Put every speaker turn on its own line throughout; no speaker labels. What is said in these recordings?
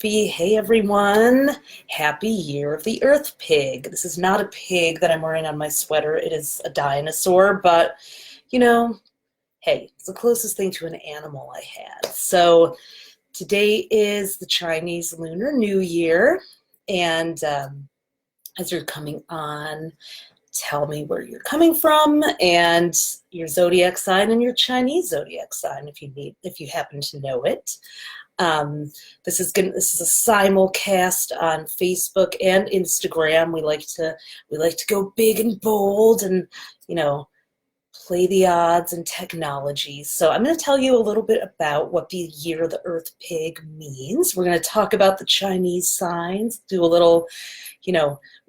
Ophi. Hey everyone. Happy Year of the Earth Pig. This is not a pig that I'm wearing on my sweater. It is a dinosaur, but you know, hey, it's the closest thing to an animal I had. So today is the Chinese Lunar New Year, and as you're coming on, tell me where you're coming from and your zodiac sign and your Chinese zodiac sign if you happen to know it. This is a simulcast on Facebook and Instagram. We like to go big and bold and play the odds and technology. So I'm going to tell you a little bit about what the Year of the Earth Pig means. We're going to talk about the Chinese signs, do a little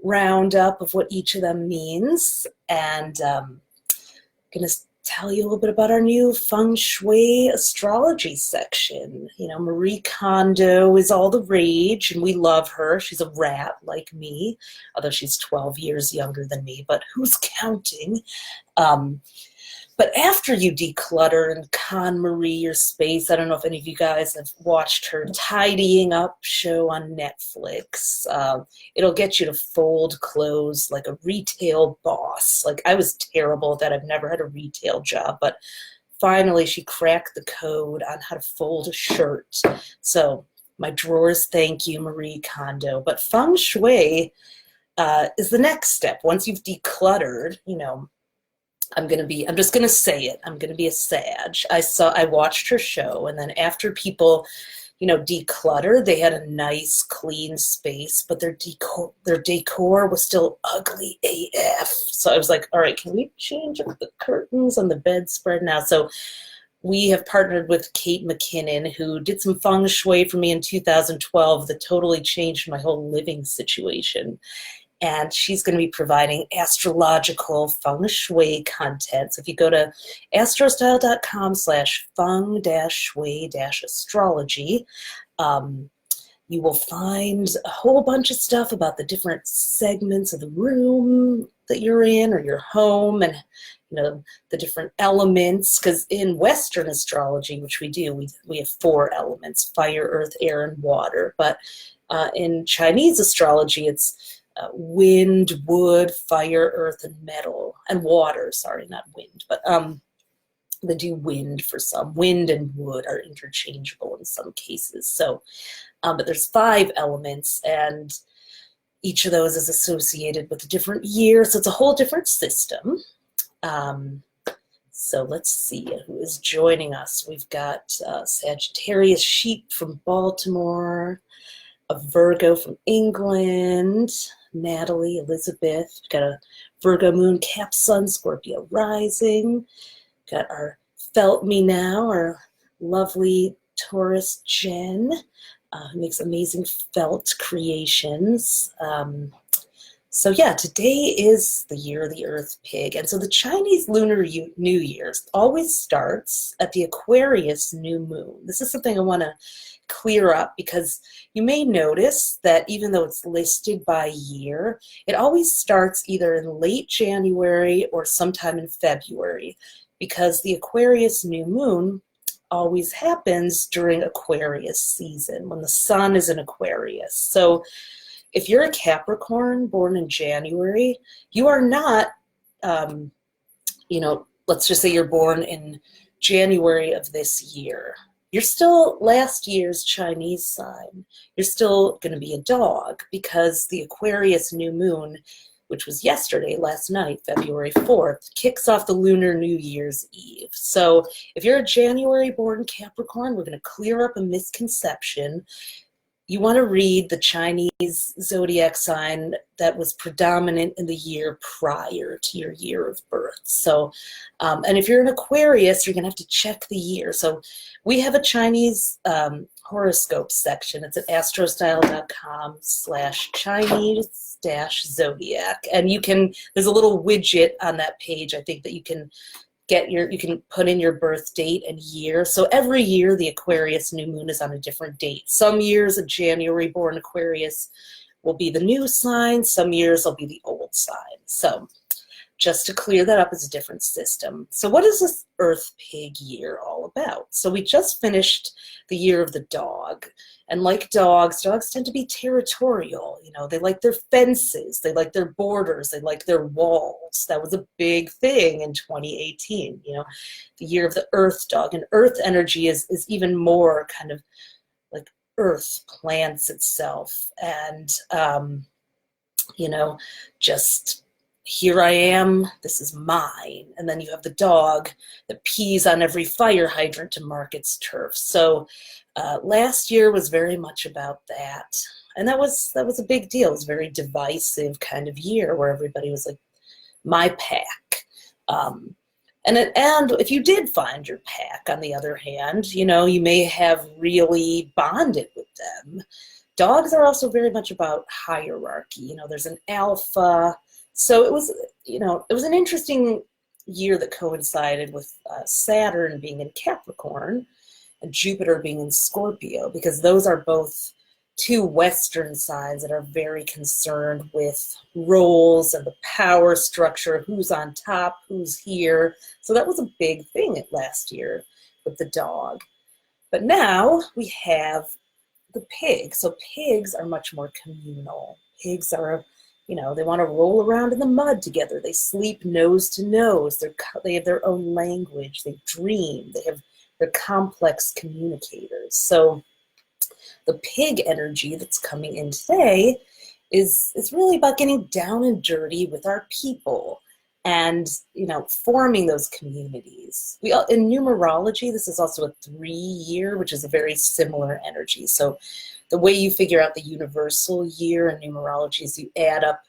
roundup of what each of them means, and going to tell you a little bit about our new feng shui astrology section. Marie Kondo is all the rage, and we love her. She's a rat like me, although she's 12 years younger than me, but who's counting? But after you declutter and KonMari your space, I don't know if any of you guys have watched her Tidying Up show on Netflix. It'll get you to fold clothes like a retail boss. Like, I was terrible at that. I've never had a retail job, but finally she cracked the code on how to fold a shirt. So my drawers thank you, Marie Kondo. But feng shui is the next step. Once you've decluttered, I'm just gonna say it. I'm gonna be a Sag. I watched her show, and then after people, declutter, they had a nice clean space, but their decor was still ugly AF. So I was like, all right, can we change up the curtains on the bedspread now? So we have partnered with Kate McKinnon, who did some feng shui for me in 2012 that totally changed my whole living situation. And she's going to be providing astrological feng shui content. So if you go to astrostyle.com/feng-shui-astrology, you will find a whole bunch of stuff about the different segments of the room that you're in or your home, and the different elements. Because in Western astrology, which we do, we have 4 elements: fire, earth, air, and water. But in Chinese astrology, it's wind, wood, fire, earth, and metal, and water. Sorry, not wind, but they do wind for some. Wind and wood are interchangeable in some cases. So, but there's 5 elements, and each of those is associated with a different year. So it's a whole different system. So let's see who is joining us. We've got Sagittarius Sheep from Baltimore, a Virgo from England, Natalie, Elizabeth. We've got a Virgo moon, Cap Sun, Scorpio rising. Got our Felt Me Now, our lovely Taurus Jen, who makes amazing felt creations. So yeah, today is the Year of the Earth Pig. And so the Chinese Lunar New Year always starts at the Aquarius new moon. This is something I want to clear up, because you may notice that even though it's listed by year, it always starts either in late January or sometime in February, because the Aquarius new moon always happens during Aquarius season, when the sun is in Aquarius. So if you're a Capricorn born in January, you are not, let's just say you're born in January of this year. You're still last year's Chinese sign. You're still going to be a dog, because the Aquarius new moon, which was last night, February 4th, kicks off the Lunar New Year's Eve. So if you're a January-born Capricorn, we're going to clear up a misconception. You want to read the Chinese zodiac sign that was predominant in the year prior to your year of birth. So, and if you're an Aquarius, you're going to have to check the year. So we have a Chinese horoscope section. It's at astrostyle.com/Chinese-zodiac. And there's a little widget on that page, I think, that you can put in your birth date and year. So every year the Aquarius new moon is on a different date. Some years a January born Aquarius will be the new sign. Some years will be the old sign. So just to clear that up, is a different system. So what is this Earth Pig year all about? So we just finished the year of the dog. And like dogs tend to be territorial. You know, they like their fences, they like their borders, they like their walls. That was a big thing in 2018, you know, the year of the Earth dog. And Earth energy is even more kind of like Earth plants itself. And, you know, just here I am, this is mine. And then you have the dog that pees on every fire hydrant to mark its turf. So last year was very much about that. And that was a big deal. It was a very divisive kind of year where everybody was like, my pack. And if you did find your pack, on the other hand, you know, you may have really bonded with them. Dogs are also very much about hierarchy. You know, there's an alpha. So it was, you know, it was an interesting year that coincided with Saturn being in Capricorn and Jupiter being in Scorpio, because those are both two Western signs that are very concerned with roles and the power structure, who's on top, who's here. So that was a big thing last year with the dog. But now we have the pig. So pigs are much more communal. Pigs are, you know, they want to roll around in the mud together. They sleep nose to nose. They have their own language. They dream. They're complex communicators. So the pig energy that's coming in today is really about getting down and dirty with our people and, you know, forming those communities. In numerology, this is also a 3-year, which is a very similar energy. So the way you figure out the universal year in numerology is you add up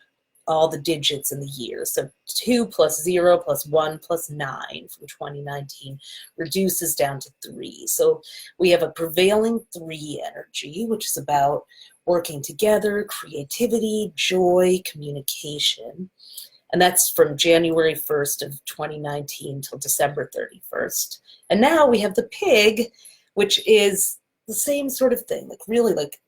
all the digits in the year. So 2 plus 0 plus 1 plus 9 from 2019 reduces down to 3. So we have a prevailing 3 energy, which is about working together, creativity, joy, communication. And that's from January 1st of 2019 till December 31st. And now we have the pig, which is the same sort of thing. Like really, like,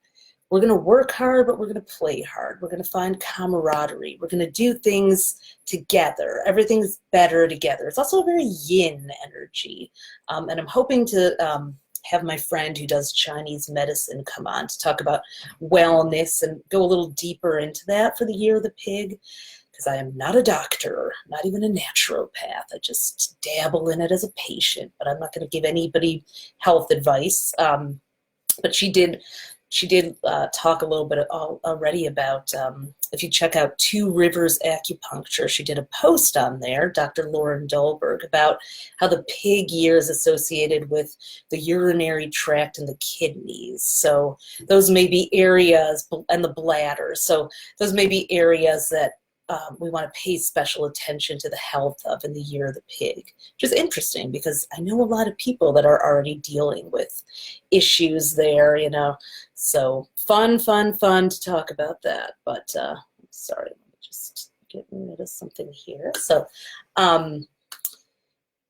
we're going to work hard, but we're going to play hard. We're going to find camaraderie. We're going to do things together. Everything's better together. It's also a very yin energy. And I'm hoping to have my friend who does Chinese medicine come on to talk about wellness and go a little deeper into that for the year of the pig, because I am not a doctor, not even a naturopath. I just dabble in it as a patient, but I'm not going to give anybody health advice. But she did talk a little bit already about, if you check out Two Rivers Acupuncture, she did a post on there, Dr. Lauren Dolberg, about how the pig year is associated with the urinary tract and the kidneys. So those may be areas, and the bladder. So those may be areas that we want to pay special attention to the health of in the year of the pig, which is interesting because I know a lot of people that are already dealing with issues there, you know. So fun to talk about that. But sorry, let me just get rid of something here. So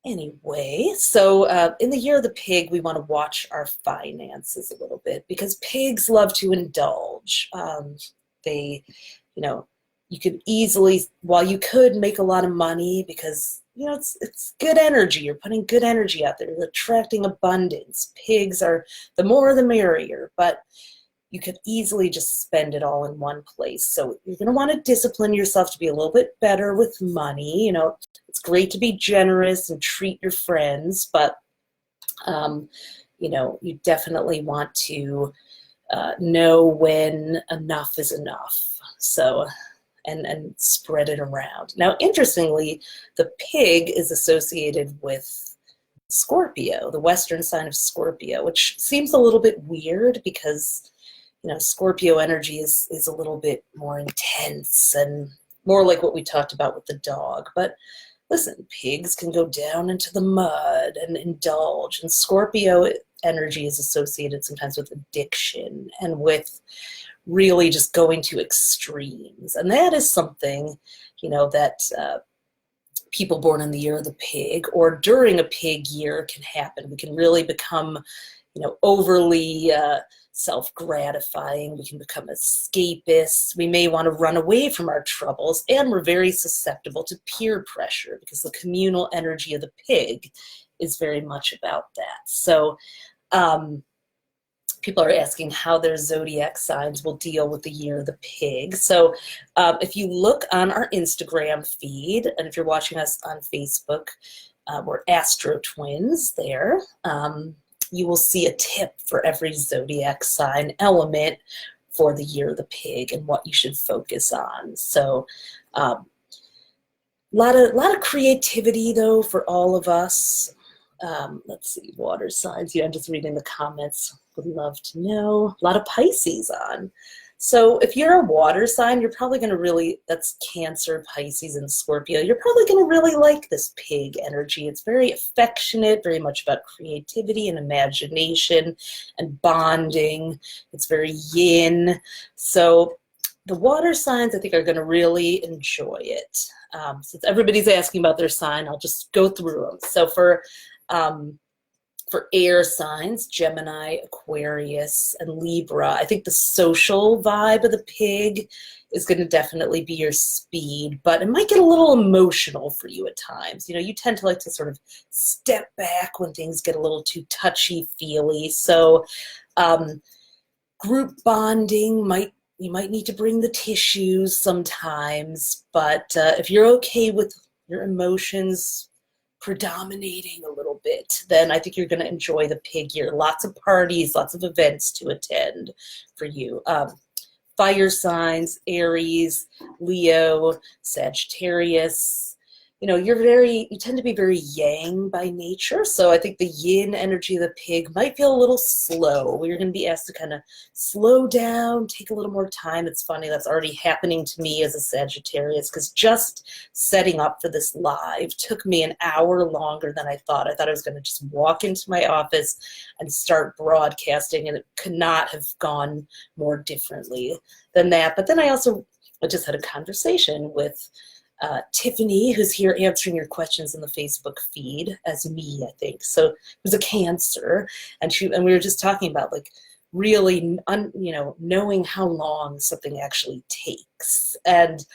anyway, so in the year of the pig, we want to watch our finances a little bit because pigs love to indulge. They, you know, you could easily, while you could make a lot of money because, you know, it's good energy. You're putting good energy out there. You're attracting abundance. Pigs are, the more the merrier, but you could easily just spend it all in one place. So you're going to want to discipline yourself to be a little bit better with money. You know, it's great to be generous and treat your friends, but, you know, you definitely want to know when enough is enough. So, and spread it around. Now, interestingly, the pig is associated with Scorpio, the Western sign of Scorpio, which seems a little bit weird because, you know, Scorpio energy is a little bit more intense and more like what we talked about with the dog. But listen, pigs can go down into the mud and indulge, and Scorpio energy is associated sometimes with addiction and with really just going to extremes. And that is something, you know, that people born in the year of the pig or during a pig year can happen. We can really become, you know, overly self-gratifying. We can become escapists. We may want to run away from our troubles, and we're very susceptible to peer pressure because the communal energy of the pig is very much about that. So people are asking how their zodiac signs will deal with the year of the pig. So if you look on our Instagram feed, and if you're watching us on Facebook, we're AstroTwins there. You will see a tip for every zodiac sign element for the year of the pig and what you should focus on. So a lot of creativity, though, for all of us. Let's see, water signs. Yeah, I'm just reading the comments. Would love to know. A lot of Pisces on. So if you're a water sign, you're probably going to really, that's Cancer, Pisces, and Scorpio, you're probably going to really like this pig energy. It's very affectionate, very much about creativity and imagination and bonding. It's very yin. So the water signs, I think, are going to really enjoy it. Since everybody's asking about their sign, I'll just go through them. So for air signs, Gemini, Aquarius, and Libra, I think the social vibe of the pig is going to definitely be your speed, but it might get a little emotional for you at times. You know, you tend to like to sort of step back when things get a little too touchy-feely. So group bonding, you might need to bring the tissues sometimes, but if you're okay with your emotions predominating a little bit, then I think you're going to enjoy the pig year. Lots of parties, lots of events to attend for you. Fire signs, Aries, Leo, Sagittarius. You know, you tend to be very yang by nature, so I think the yin energy of the pig might feel a little slow. You're going to be asked to kind of slow down, take a little more time. It's funny, that's already happening to me as a Sagittarius, because just setting up for this live took me an hour longer than I thought. I thought I was going to just walk into my office and start broadcasting, and it could not have gone more differently than that. But then I just had a conversation with Tiffany, who's here answering your questions in the Facebook feed as me, I think. So it was a Cancer, and we were just talking about like really, knowing how long something actually takes. And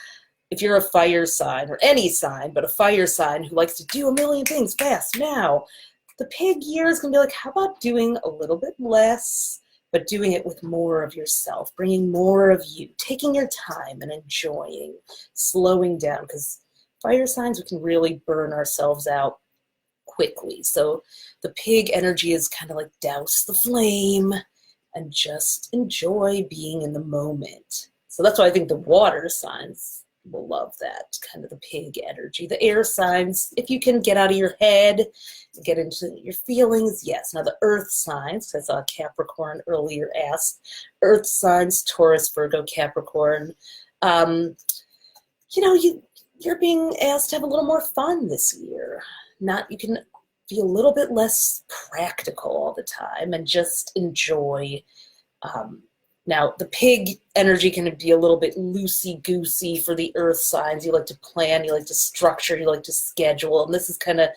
if you're a fire sign, or any sign, but a fire sign who likes to do a million things fast now, the pig year is going to be like, how about doing a little bit less, but doing it with more of yourself, bringing more of you, taking your time and enjoying, slowing down, because fire signs, we can really burn ourselves out quickly. So the pig energy is kind of like douse the flame and just enjoy being in the moment. So that's why I think the water signs will love that, kind of the pig energy. The air signs, if you can get out of your head, get into your feelings, yes. Now the earth signs, I saw Capricorn earlier asked, earth signs, Taurus, Virgo, Capricorn, you're being asked to have a little more fun this year. You can be a little bit less practical all the time and just enjoy. Now, the pig energy can be a little bit loosey-goosey for the earth signs. You like to plan, you like to structure, you like to schedule. And this is kind of,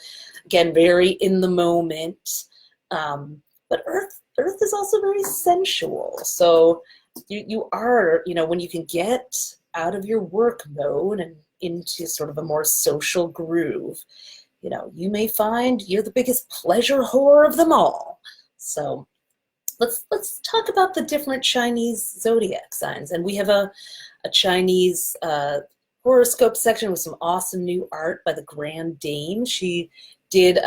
again, very in the moment. But earth is also very sensual. So you are, when you can get out of your work mode and into sort of a more social groove, you may find you're the biggest pleasure whore of them all. So let's talk about the different Chinese zodiac signs. And we have a Chinese horoscope section with some awesome new art by the Grand Dame. She did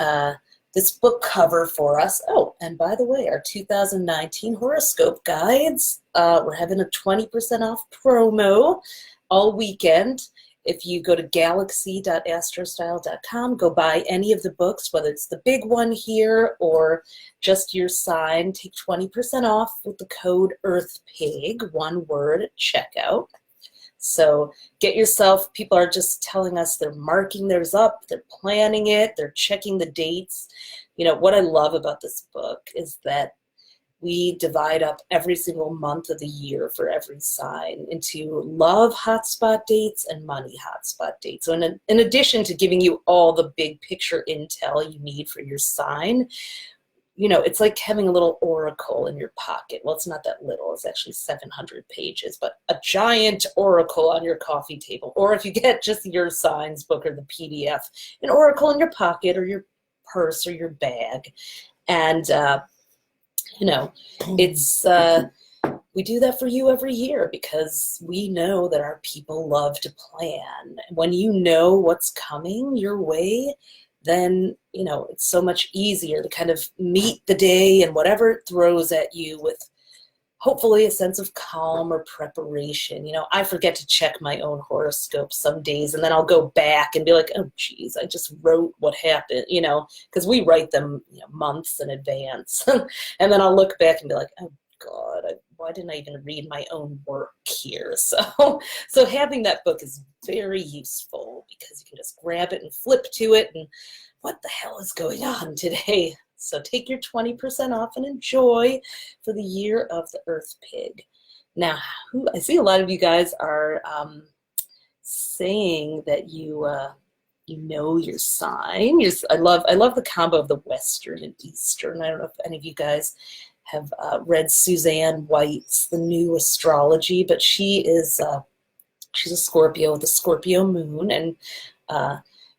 this book cover for us. Oh, and by the way, our 2019 horoscope guides, we're having a 20% off promo all weekend. If you go to galaxy.astrostyle.com, go buy any of the books, whether it's the big one here or just your sign, take 20% off with the code EarthPig, one word, at checkout. So get yourself, people are just telling us they're marking theirs up, they're planning it, they're checking the dates. What I love about this book is that we divide up every single month of the year for every sign into love hotspot dates and money hotspot dates. So in addition to giving you all the big picture intel you need for your sign, you know, it's like having a little oracle in your pocket. Well, it's not that little. It's actually 700 pages, but a giant oracle on your coffee table. Or if you get just your signs book or the PDF, an oracle in your pocket or your purse or your bag. And, you know, it's, we do that for you every year because we know that our people love to plan. When you know what's coming your way, then, you know, it's so much easier to kind of meet the day and whatever it throws at you with hopefully a sense of calm or preparation. You know, I forget to check my own horoscope some days, and then I'll go back and be like, oh, geez, I just wrote what happened, you know, because we write them, you know, months in advance. And then I'll look back and be like, oh, God, why didn't I even read my own work here? So having that book is very useful because you can just grab it and flip to it and what the hell is going on today? So take your 20% off and enjoy for the year of the Earth Pig. Now, I see a lot of you guys are saying that you know your sign. I love the combo of the Western and Eastern. I don't know if any of you guys have read Suzanne White's The New Astrology, but she's a Scorpio with a Scorpio moon, and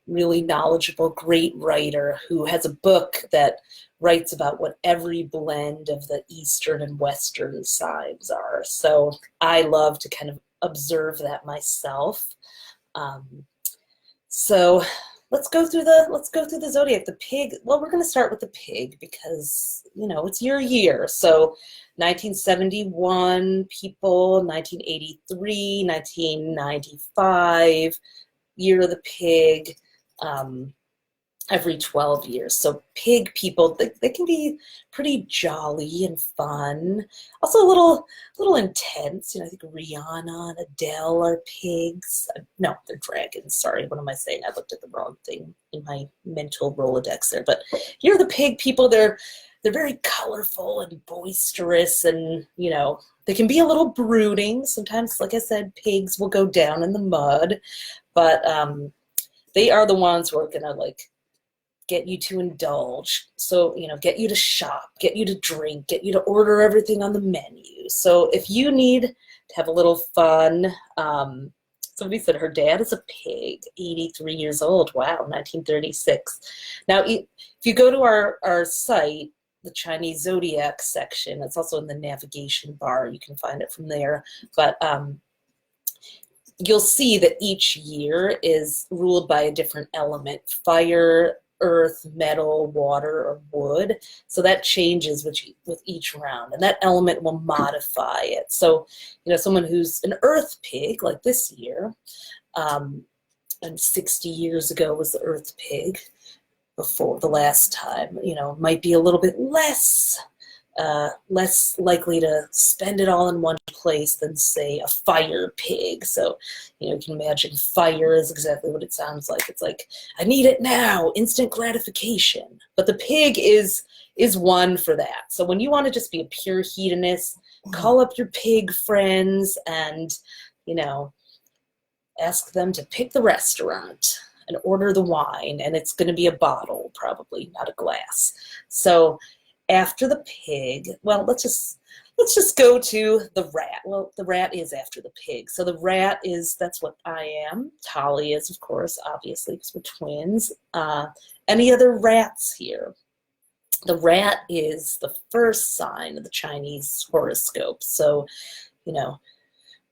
really knowledgeable, great writer who has a book that writes about what every blend of the Eastern and Western signs are. So I love to kind of observe that myself. So let's go through the zodiac. The pig. Well, we're going to start with the pig because, you know, it's your year. So 1971 people, 1983, 1995, year of the pig, every 12 years. So pig people, they can be pretty jolly and fun. Also a little intense. You know, I think Rihanna and Adele are pigs. No, they're dragons. Sorry, what am I saying? I looked at the wrong thing in my mental Rolodex there. But you're the pig people. They're very colorful and boisterous, and, you know, they can be a little brooding. Sometimes, like I said, pigs will go down in the mud, but they are the ones who are gonna like get you to indulge. So, you know, get you to shop, get you to drink, get you to order everything on the menu. So if you need to have a little fun, somebody said her dad is a pig, 83 years old. Wow, 1936. Now, if you go to our site, the Chinese Zodiac section, it's also in the navigation bar. You can find it from there. But you'll see that each year is ruled by a different element: fire, earth, metal, water, or wood. So that changes with each round, and that element will modify it. So, you know, someone who's an earth pig, like this year, and 60 years ago was the earth pig before the last time, you know, might be a little bit less likely to spend it all in one place than, say, a fire pig. So, you know, you can imagine fire is exactly what it sounds like. It's like, I need it now, instant gratification. But the pig is one for that. So when you want to just be a pure hedonist, call up your pig friends and, you know, ask them to pick the restaurant and order the wine, and it's going to be a bottle, probably, not a glass. So after the pig, well, let's just go to the rat. Well, the rat is after the pig. So the rat that's what I am. Tali is, of course, obviously, because we're twins. Any other rats here? The rat is the first sign of the Chinese horoscope. So, you know,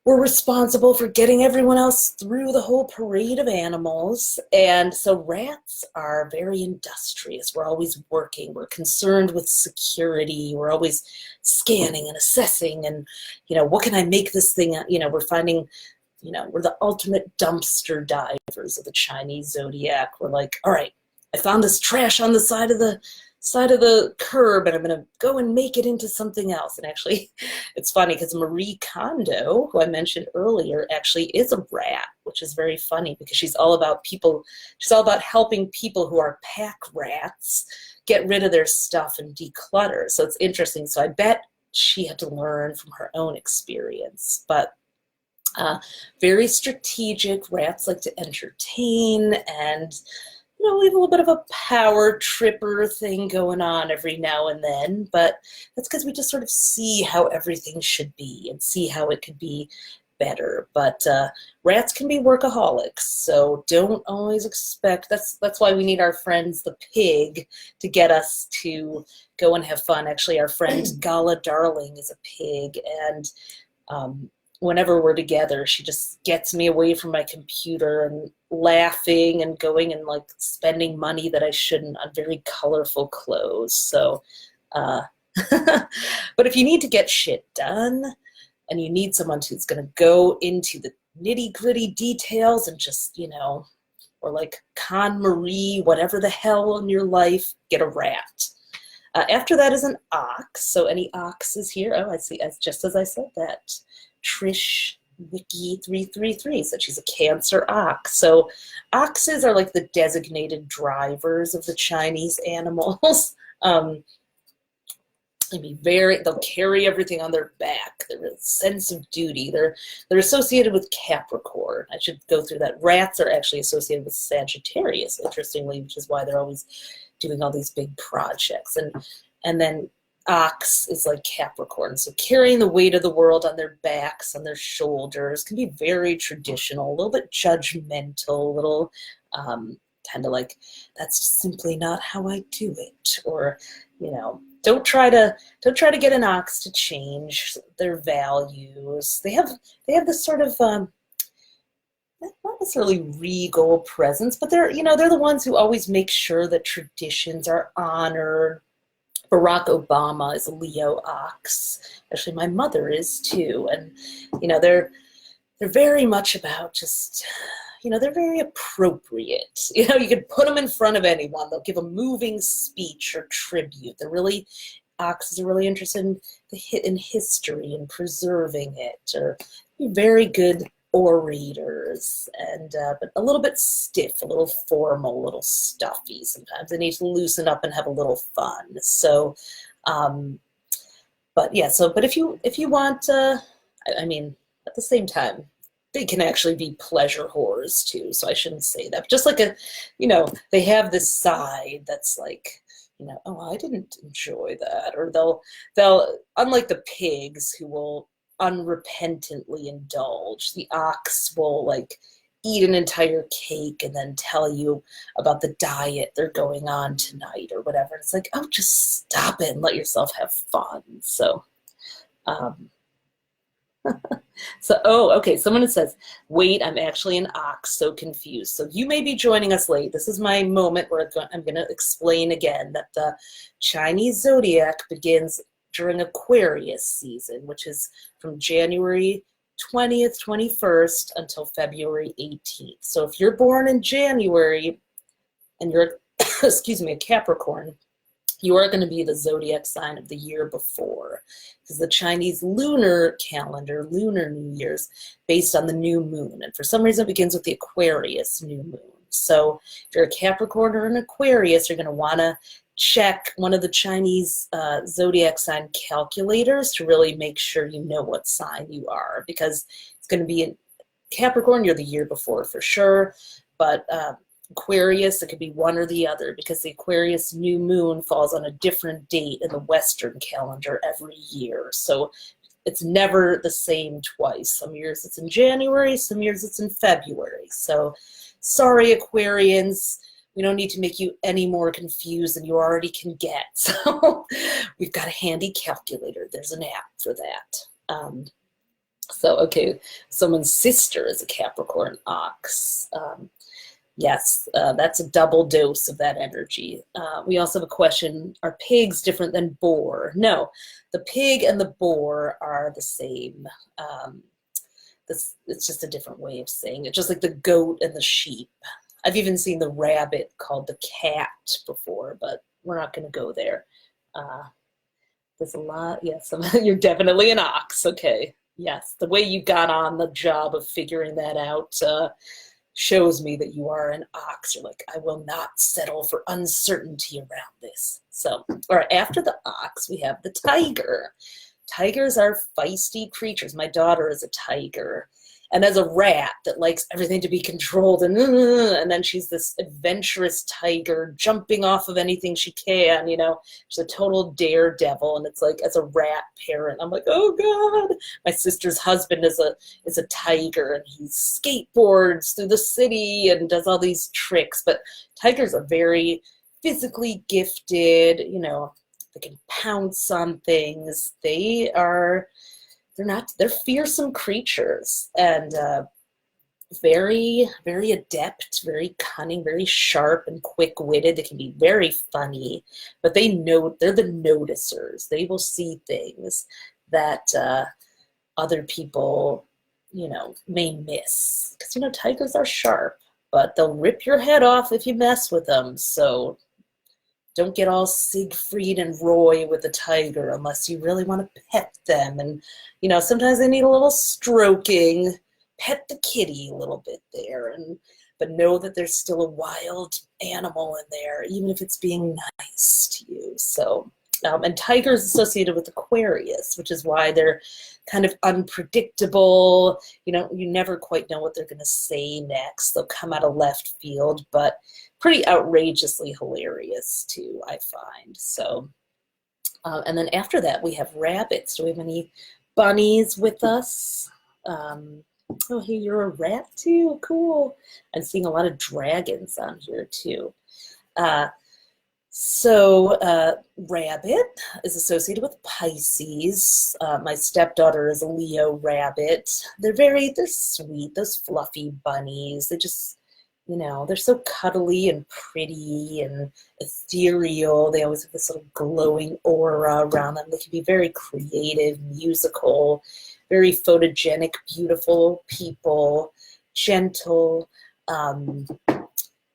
we're responsible for getting everyone else through the whole parade of animals. And so rats are very industrious. We're always working. We're concerned with security. We're always scanning and assessing and, you know, what can I make this thing, you know, we're finding, you know, we're the ultimate dumpster divers of the Chinese zodiac. We're like, all right, I found this trash on the side of the curb, and I'm going to go and make it into something else. And actually, it's funny because Marie Kondo, who I mentioned earlier, actually is a rat, which is very funny because she's all about people. She's all about helping people who are pack rats get rid of their stuff and declutter. So it's interesting. So I bet she had to learn from her own experience. But very strategic. Rats like to entertain and, you we have a little bit of a power tripper thing going on every now and then, but that's because we just sort of see how everything should be and see how it could be better. But rats can be workaholics, so don't always expect. That's why we need our friends the pig to get us to go and have fun. Actually, our friend Gala Darling is a pig, and whenever we're together, she just gets me away from my computer and laughing and going and like spending money that I shouldn't on very colorful clothes. So, but if you need to get shit done and you need someone who's going to go into the nitty gritty details and just, or like Con Marie, whatever the hell in your life, get a rat. After that is an ox. So any oxes here? Oh, I see. Just as I said that. Trish Wiki 333 said she's a Cancer ox. So oxes are like the designated drivers of the Chinese animals. They'll carry everything on their back. They're a sense of duty. They're associated with Capricorn. I should go through that. Rats are actually associated with Sagittarius, interestingly, which is why they're always doing all these big projects. And then ox is like Capricorn. So carrying the weight of the world on their backs, on their shoulders, can be very traditional, a little bit judgmental, a little kind of like, that's simply not how I do it. Or, don't try to get an ox to change their values. They have this sort of not necessarily regal presence, but they're the ones who always make sure that traditions are honored. Barack Obama is a Leo ox. Actually, my mother is too, and they're very much about just. They're very appropriate. You could put them in front of anyone. They'll give a moving speech or tribute. Oxes are really interested in history and preserving it, or very good orators, and but a little bit stiff, a little formal, a little stuffy. Sometimes they need to loosen up and have a little fun. So, but if you want, at the same time, they can actually be pleasure whores too, so I shouldn't say that. But just like they have this side that's like, oh, I didn't enjoy that. Or they'll, unlike the pigs who will unrepentantly indulge, the ox will like eat an entire cake and then tell you about the diet they're going on tonight or whatever. It's like, oh, just stop it and let yourself have fun. So, okay, someone says, wait, I'm actually an ox, so confused. So you may be joining us late. This is my moment where I'm going to explain again that the Chinese zodiac begins during Aquarius season, which is from January 20th, 21st until February 18th. So if you're born in January and you're, excuse me, a Capricorn, you are going to be the zodiac sign of the year before, because the Chinese lunar calendar, Lunar New Year's, based on the new moon. And for some reason, it begins with the Aquarius new moon. So if you're a Capricorn or an Aquarius, you're going to want to check one of the Chinese zodiac sign calculators to really make sure you know what sign you are, because it's going to be in Capricorn, you're the year before for sure, but Aquarius, it could be one or the other, because the Aquarius new moon falls on a different date in the Western calendar every year. So it's never the same twice. Some years it's in January, some years it's in February. So sorry, Aquarians, we don't need to make you any more confused than you already can get. So we've got a handy calculator. There's an app for that. Okay, someone's sister is a Capricorn ox. Yes, that's a double dose of that energy. We also have a question, are pigs different than boar? No, the pig and the boar are the same. It's just a different way of saying it, just like the goat and the sheep. I've even seen the rabbit called the cat before, but we're not going to go there. There's a lot, yes, you're definitely an ox, okay. Yes, the way you got on the job of figuring that out shows me that you are an ox. You're like, I will not settle for uncertainty around this. So, all right, after the ox, we have the tiger. Tigers are feisty creatures. My daughter is a tiger. And as a rat that likes everything to be controlled, and then she's this adventurous tiger jumping off of anything she can, you know, she's a total daredevil. And it's like, as a rat parent, I'm like, oh God. My sister's husband is a tiger, and he skateboards through the city and does all these tricks. But tigers are very physically gifted, you know, they can pounce on things. They're fearsome creatures, and very, very adept, very cunning, very sharp and quick-witted. They can be very funny, but they're the noticers. They will see things that other people, you know, may miss. Because, you know, tigers are sharp, but they'll rip your head off if you mess with them. So don't get all Siegfried and Roy with a tiger unless you really want to pet them. And, you know, sometimes they need a little stroking. Pet the kitty a little bit there. But know that there's still a wild animal in there, even if it's being nice to you. So, and tigers associated with Aquarius, which is why they're kind of unpredictable. You know, you never quite know what they're going to say next. They'll come out of left field, but pretty outrageously hilarious too, I find. So, and then after that, we have rabbits. Do we have any bunnies with us? Oh, hey, you're a rat too? Cool. I'm seeing a lot of dragons on here too. Rabbit is associated with Pisces. My stepdaughter is a Leo rabbit. They're sweet, those fluffy bunnies. They just, you know, they're so cuddly and pretty and ethereal. They always have this little glowing aura around them. They can be very creative, musical, very photogenic, beautiful people, gentle, but a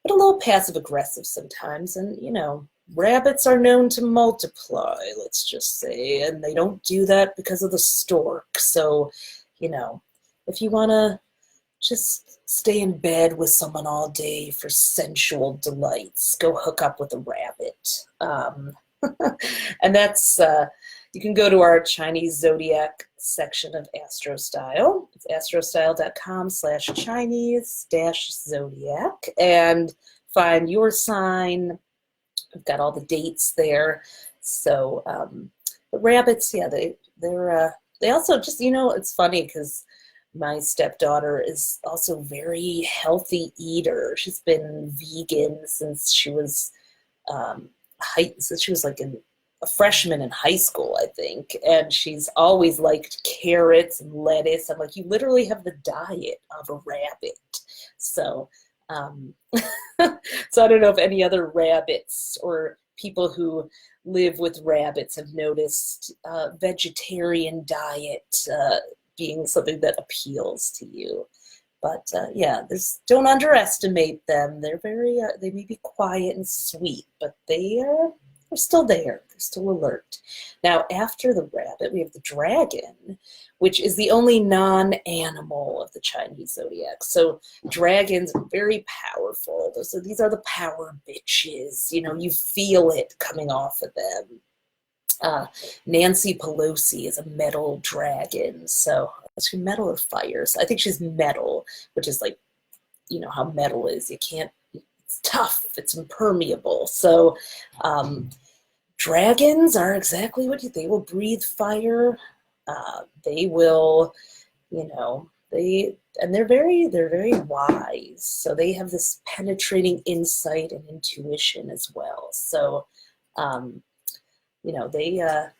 little passive-aggressive sometimes. And, you know, rabbits are known to multiply, let's just say, and they don't do that because of the stork. So, you know, if you want to just stay in bed with someone all day for sensual delights, go hook up with a rabbit. And that's, you can go to our Chinese zodiac section of AstroStyle. It's astrostyle.com/Chinese-zodiac, and find your sign. I've got all the dates there. So, but rabbits, yeah, they also just, you know, it's funny because my stepdaughter is also a very healthy eater. She's been vegan since she was like a freshman in high school, I think, and she's always liked carrots and lettuce. I'm like, you literally have the diet of a rabbit. So, so I don't know if any other rabbits or people who live with rabbits have noticed vegetarian diet being something that appeals to you. But yeah, don't underestimate them. They're they may be quiet and sweet, but they're still there. They're still alert. Now, after the rabbit, we have the dragon, which is the only non-animal of the Chinese zodiac. So dragons are very powerful. So these are the power bitches. You know, you feel it coming off of them. Nancy Pelosi is a metal dragon. So is she metal or fire? So I think she's metal, which is like, you know how metal is. It's tough. It's impermeable. So dragons are exactly they will breathe fire. They will, you know, they're very wise. So they have this penetrating insight and intuition as well. So, you know, they're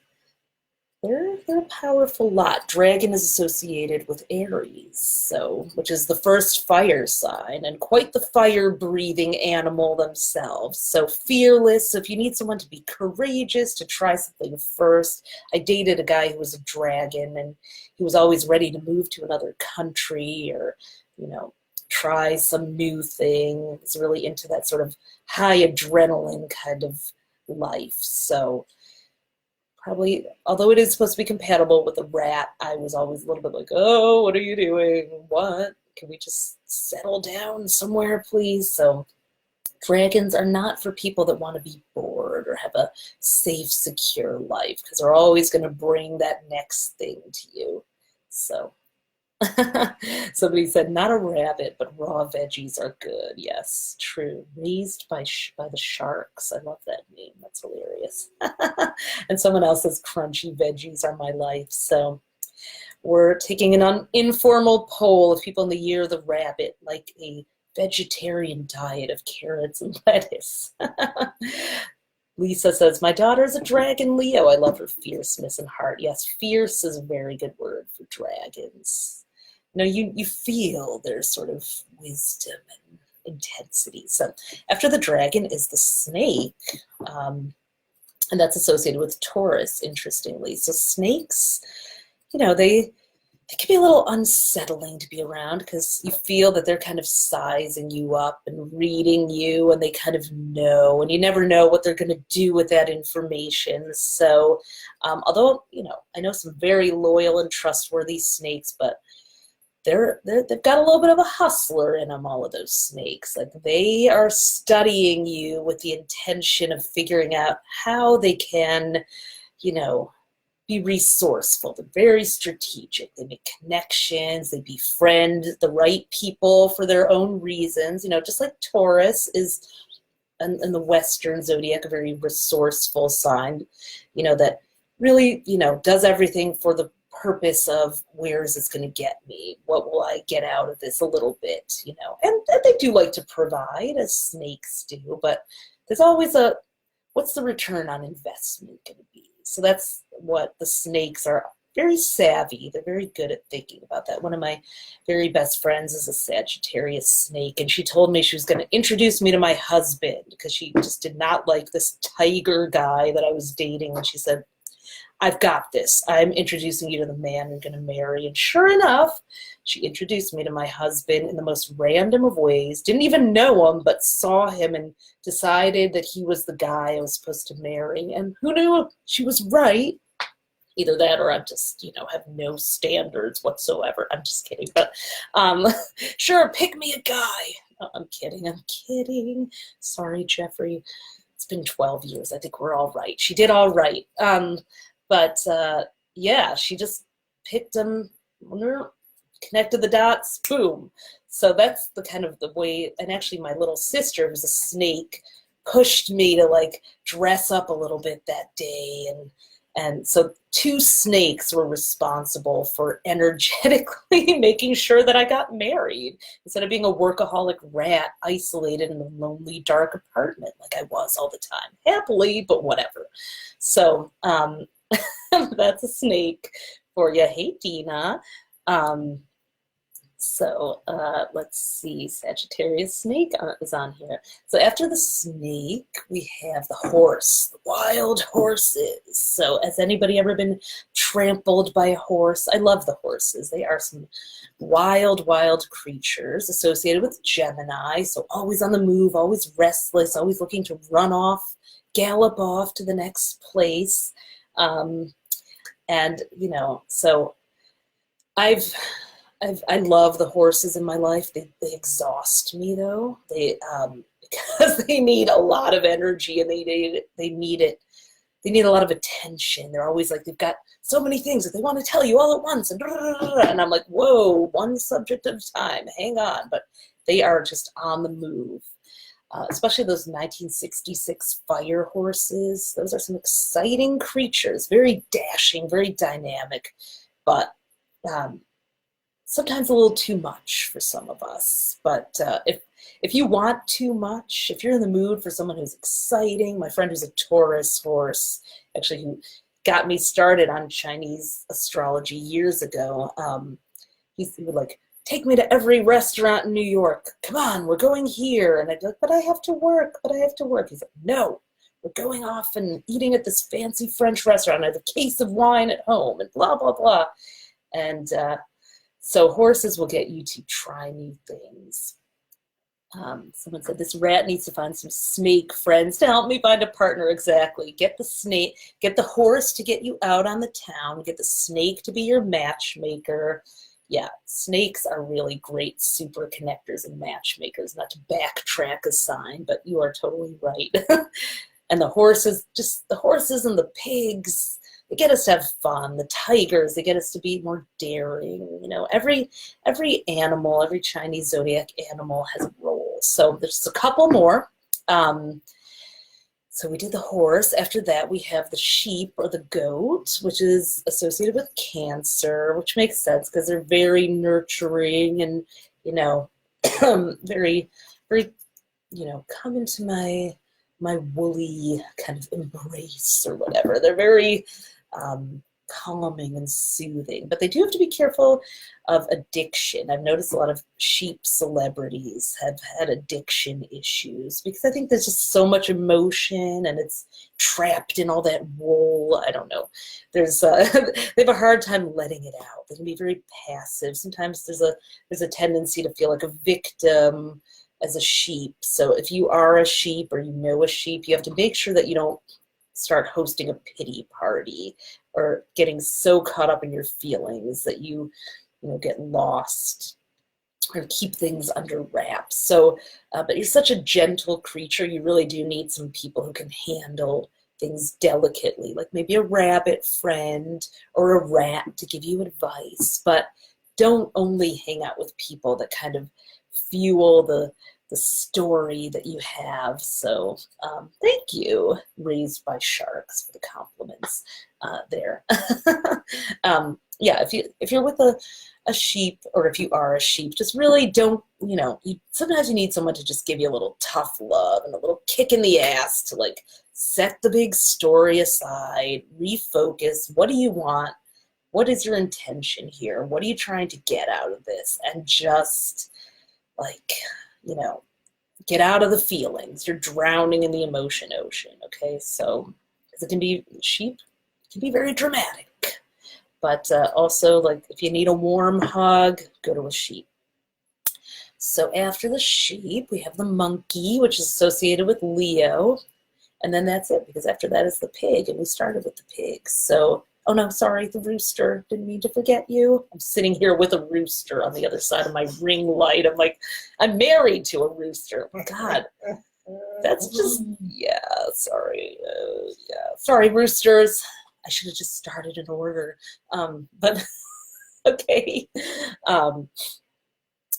a powerful lot. Dragon is associated with Aries, so which is the first fire sign and quite the fire-breathing animal themselves. So fearless. So if you need someone to be courageous, to try something first. I dated a guy who was a dragon, and he was always ready to move to another country or, you know, try some new thing. He's really into that sort of high adrenaline kind of life. So probably, although it is supposed to be compatible with a rat, I was always a little bit like, oh, what are you doing? What? Can we just settle down somewhere, please? So dragons are not for people that want to be bored or have a safe, secure life, because they're always going to bring that next thing to you. So, Somebody said, not a rabbit, but raw veggies are good. Yes, true. Raised by the sharks. I love that name. That's hilarious. And someone else says, crunchy veggies are my life. So we're taking an informal poll of people in the year of the rabbit, like a vegetarian diet of carrots and lettuce. Lisa says, my daughter's a dragon Leo. I love her fierceness and heart. Yes, fierce is a very good word for dragons. You know, you feel their sort of wisdom and intensity. So after the dragon is the snake, and that's associated with Taurus, interestingly. So snakes, you know, they can be a little unsettling to be around because you feel that they're kind of sizing you up and reading you, and they kind of know, and you never know what they're going to do with that information. So although, you know, I know some very loyal and trustworthy snakes, but they've got a little bit of a hustler in them, all of those snakes. Like, they are studying you with the intention of figuring out how they can, you know, be resourceful. They're very strategic. They make connections. They befriend the right people for their own reasons. You know, just like Taurus is in the Western zodiac a very resourceful sign, you know, that really, you know, does everything for the purpose of, where is this going to get me? What will I get out of this a little bit, you know? And they do like to provide, as snakes do, but there's always a, what's the return on investment going to be? So that's what the snakes are. Very savvy. They're very good at thinking about that. One of my very best friends is a Sagittarius snake, and she told me she was going to introduce me to my husband because she just did not like this tiger guy that I was dating. And she said, I've got this. I'm introducing you to the man you're going to marry. And sure enough, she introduced me to my husband in the most random of ways. Didn't even know him, but saw him and decided that he was the guy I was supposed to marry. And who knew? She was right. Either that, or I just, you know, have no standards whatsoever. I'm just kidding. But sure, pick me a guy. No, I'm kidding. I'm kidding. Sorry, Jeffrey. It's been 12 years. I think we're all right. She did all right. But yeah, she just picked him, connected the dots, boom. So that's the kind of the way. And actually, my little sister, who's a snake, pushed me to like dress up a little bit that day. And so two snakes were responsible for energetically making sure that I got married, instead of being a workaholic rat isolated in a lonely, dark apartment like I was all the time. Happily, but whatever. So that's a snake for you. Hey, Dina. So let's see, Sagittarius snake is on here. So after the snake, we have the horse, the wild horses. So has anybody ever been trampled by a horse? I love the horses. They are some wild, wild creatures associated with Gemini. So always on the move, always restless, always looking to run off, gallop off to the next place. And, you know, so I love the horses in my life. They exhaust me, though. They because they need a lot of energy, and they need it. They need a lot of attention. They're always like, they've got so many things that they want to tell you all at once, and I'm like, whoa, one subject at a time. Hang on. But they are just on the move. Especially those 1966 fire horses. Those are some exciting creatures. Very dashing, very dynamic, but sometimes a little too much for some of us. But if you want too much, if you're in the mood for someone who's exciting, my friend who's a Taurus horse, actually, who got me started on Chinese astrology years ago, he would like, take me to every restaurant in New York. Come on, we're going here. And I'd be like, but I have to work, but I have to work. He's like, no, we're going off and eating at this fancy French restaurant. I have a case of wine at home and blah, blah, blah. And so horses will get you to try new things. Someone said, this rat needs to find some snake friends to help me find a partner. Exactly. Get the snake, get the horse to get you out on the town, get the snake to be your matchmaker. Yeah, snakes are really great super connectors and matchmakers. Not to backtrack a sign, but you are totally right. And the horses, just the horses and the pigs, they get us to have fun. The tigers, they get us to be more daring. You know, every animal, every Chinese zodiac animal has a role. So there's a couple more. So we did the horse. After that, we have the sheep or the goat, which is associated with Cancer, which makes sense because they're very nurturing and, you know, very, very, you know, come into my woolly kind of embrace or whatever. They're very calming and soothing, but they do have to be careful of addiction. I've noticed a lot of sheep celebrities have had addiction issues because I think there's just so much emotion and it's trapped in all that wool. I don't know. There's they have a hard time letting it out. They can be very passive. Sometimes there's a tendency to feel like a victim as a sheep. So if you are a sheep or you know a sheep, you have to make sure that you don't start hosting a pity party or getting so caught up in your feelings that you get lost or keep things under wraps. So, but you're such a gentle creature, you really do need some people who can handle things delicately, like maybe a rabbit friend or a rat to give you advice. But don't only hang out with people that kind of fuel the story that you have. So thank you, Raised by Sharks, for the compliments there. Yeah, if you're with a sheep, or if you are a sheep, just really don't, sometimes you need someone to just give you a little tough love and a little kick in the ass to like set the big story aside, refocus. What do you want? What is your intention here? What are you trying to get out of this? And just like, get out of the feelings. You're drowning in the emotion ocean, okay? So, because it can be, sheep can be very dramatic. But also, like, if you need a warm hug, go to a sheep. So after the sheep, we have the monkey, which is associated with Leo. And then that's it, because after that is the pig, and we started with the pig. So, oh no, sorry, the rooster. Didn't mean to forget you. I'm sitting here with a rooster on the other side of my ring light. I'm like, I'm married to a rooster. Oh, God, that's just, yeah, sorry. Sorry, roosters. I should have just started in order. But, okay.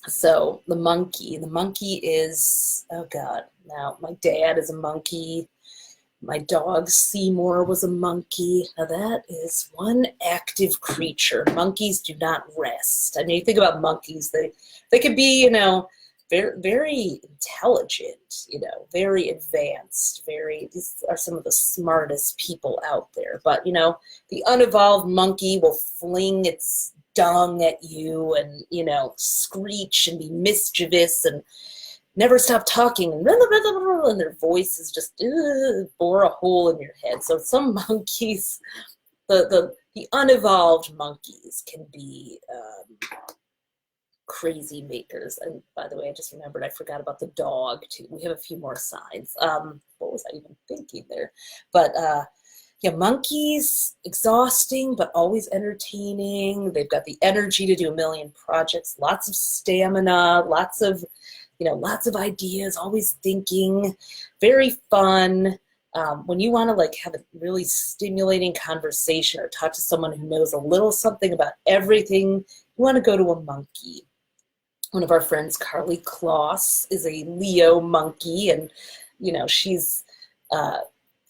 So the monkey is, oh God, now my dad is a monkey. My dog Seymour was a monkey. Now that is one active creature. Monkeys do not rest. I mean, you think about monkeys, they could be, very, very intelligent, very advanced, these are some of the smartest people out there. But, the unevolved monkey will fling its dung at you and, screech and be mischievous and never stop talking, and their voice is just bore a hole in your head. So some monkeys, the unevolved monkeys can be crazy makers. And by the way, I just remembered I forgot about the dog too. We have a few more signs. What was I even thinking there? But yeah, monkeys, exhausting, but always entertaining. They've got the energy to do a million projects, lots of stamina, lots of ideas, always thinking, very fun. When you want to like have a really stimulating conversation or talk to someone who knows a little something about everything, you want to go to a monkey. One of our friends, Carly Kloss, is a Leo monkey, and she's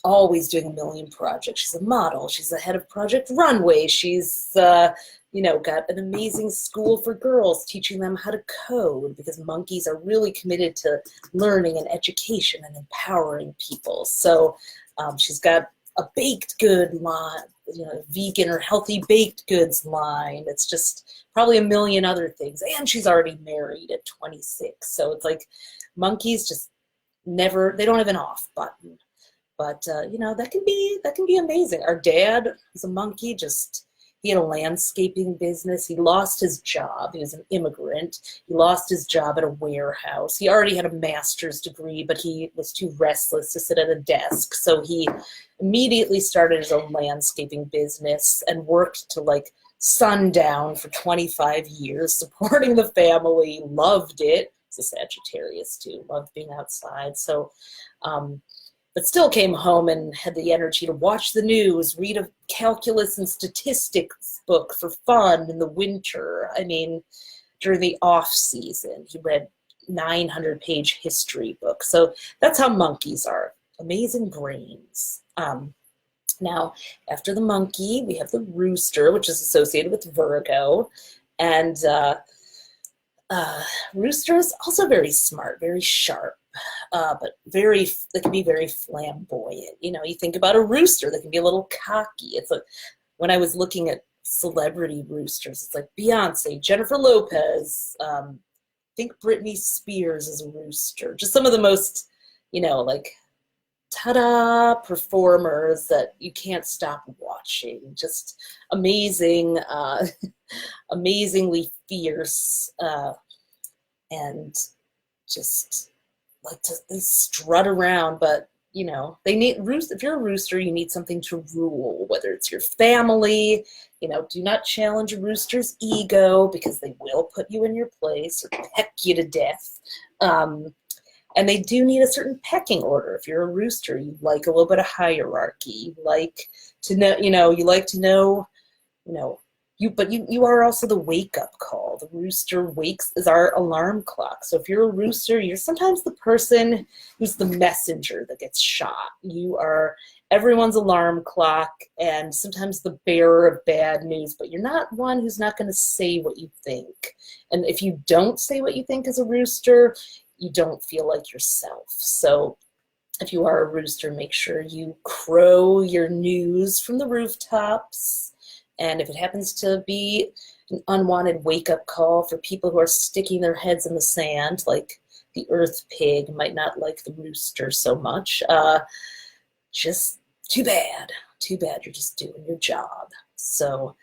always doing a million projects. She's a model. She's the head of Project Runway. She's got an amazing school for girls teaching them how to code, because monkeys are really committed to learning and education and empowering people. So she's got a baked good line, vegan or healthy baked goods line. It's just probably a million other things. And she's already married at 26. So it's like monkeys just they don't have an off button. But, that can be amazing. Our dad is a monkey. He had a landscaping business. He lost his job. He was an immigrant. He lost his job at a warehouse. He already had a master's degree, but he was too restless to sit at a desk. So he immediately started his own landscaping business and worked to like sundown for 25 years, supporting the family, loved it. He's a Sagittarius too, loved being outside. So, but still came home and had the energy to watch the news, read a calculus and statistics book for fun in the winter. I mean, during the off season, he read 900-page history book. So that's how monkeys are. Amazing brains. Now, after the monkey, we have the rooster, which is associated with Virgo. And rooster is also very smart, very sharp, but they can be very flamboyant. You know, you think about a rooster that can be a little cocky. It's like when I was looking at celebrity roosters, it's like Beyonce, Jennifer Lopez, I think Britney Spears is a rooster. Just some of the most, you know, like ta-da performers that you can't stop watching. Just amazing, amazingly fierce, and just like they strut around. But you know, they need if you're a rooster, you need something to rule, whether it's your family. You know, do not challenge a rooster's ego, because they will put you in your place or peck you to death. And they do need a certain pecking order. If you're a rooster, you like a little bit of hierarchy. You like to know, you like to know, but you are also the wake-up call. The rooster is our alarm clock. So if you're a rooster, you're sometimes the person who's the messenger that gets shot. You are everyone's alarm clock and sometimes the bearer of bad news, but you're not one who's not going to say what you think. And if you don't say what you think as a rooster, you don't feel like yourself. So if you are a rooster, make sure you crow your news from the rooftops. And if it happens to be an unwanted wake-up call for people who are sticking their heads in the sand, like the earth pig might not like the rooster so much, just too bad. Too bad, you're just doing your job. So,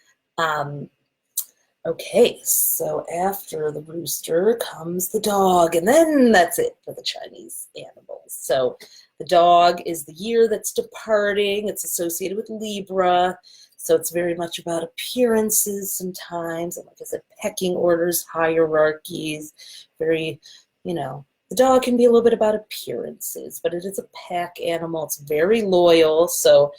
okay, so after the rooster comes the dog, and then that's it for the Chinese animals. So the dog is the year that's departing. It's associated with Libra, so it's very much about appearances sometimes, and like I said, pecking orders, hierarchies, very, the dog can be a little bit about appearances, but it is a pack animal. It's very loyal, so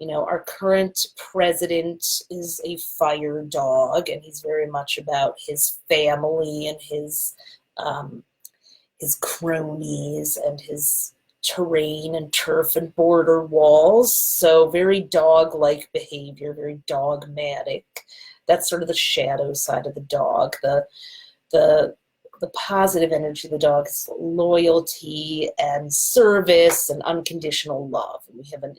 our current president is a fire dog, and he's very much about his family and his cronies and his terrain and turf and border walls. So very dog-like behavior, very dogmatic. That's sort of the shadow side of the dog. The positive energy of the dog is loyalty and service and unconditional love. And we have an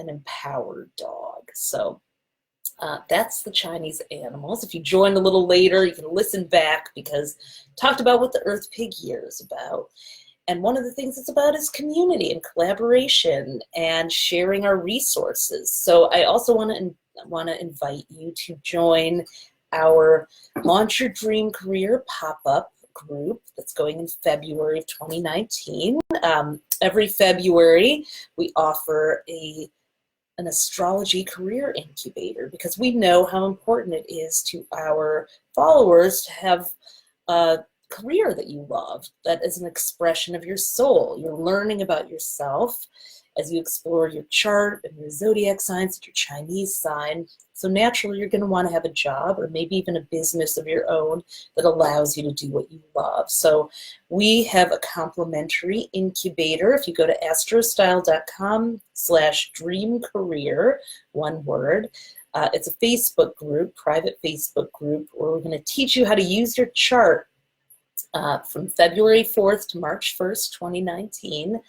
empowered dog. So that's the Chinese animals. If you joined a little later, you can listen back, because I talked about what the Earth Pig year is about. And one of the things it's about is community and collaboration and sharing our resources. So I also want to invite you to join our Launch Your Dream Career pop-up group that's going in February of 2019. Every February, we offer an astrology career incubator, because we know how important it is to our followers to have a career that you love, that is an expression of your soul. You're learning about yourself as you explore your chart and your zodiac signs and your Chinese sign. So naturally, you're going to want to have a job or maybe even a business of your own that allows you to do what you love. So we have a complimentary incubator. If you go to astrostyle.com/dreamcareer, one word, it's a Facebook group, private Facebook group, where we're going to teach you how to use your chart from February 4th to March 1st, 2019. We're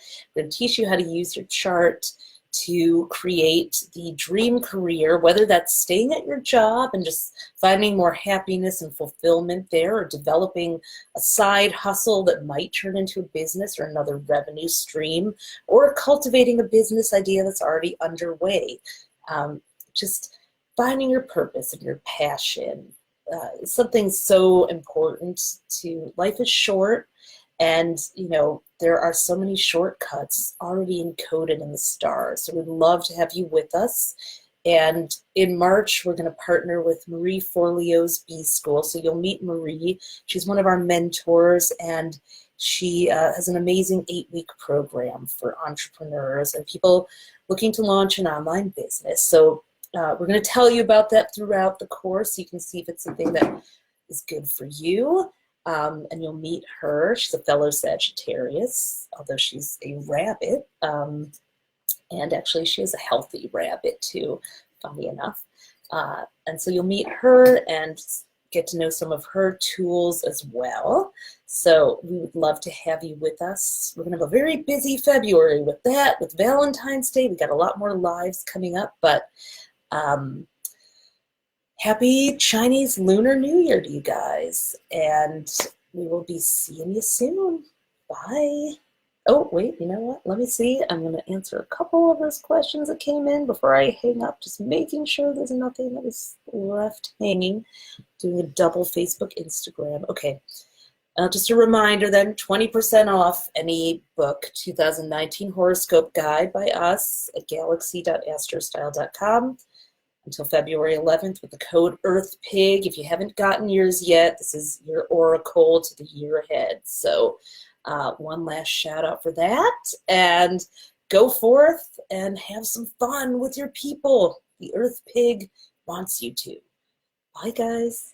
going to teach you how to use your chart to create the dream career, whether that's staying at your job and just finding more happiness and fulfillment there, or developing a side hustle that might turn into a business or another revenue stream, or cultivating a business idea that's already underway. Just finding your purpose and your passion. Something so important to life is short, and there are so many shortcuts already encoded in the stars. So we'd love to have you with us, And in March, we're going to partner with Marie Forleo's B School. So you'll meet Marie. She's one of our mentors, and she has an amazing 8-week program for entrepreneurs and people looking to launch an online business. So we're going to tell you about that throughout the course. So you can see if it's something that is good for you. And you'll meet her. She's a fellow Sagittarius, although she's a rabbit. And actually, she is a healthy rabbit, too, funny enough. And so you'll meet her and get to know some of her tools as well. So we would love to have you with us. We're going to have a very busy February with that, with Valentine's Day. We got a lot more lives coming up, but happy Chinese Lunar New Year to you guys. And we will be seeing you soon. Bye. Oh, wait, you know what? Let me see. I'm going to answer a couple of those questions that came in before I hang up, just making sure there's nothing that was left hanging. Doing a double Facebook, Instagram. Okay. Just a reminder then, 20% off any book, 2019 horoscope guide by us at galaxy.astrostyle.com until February 11th with the code EarthPig. If you haven't gotten yours yet, this is your oracle to the year ahead. So one last shout out for that, and go forth and have some fun with your people. The Earth Pig wants you to. Bye, guys.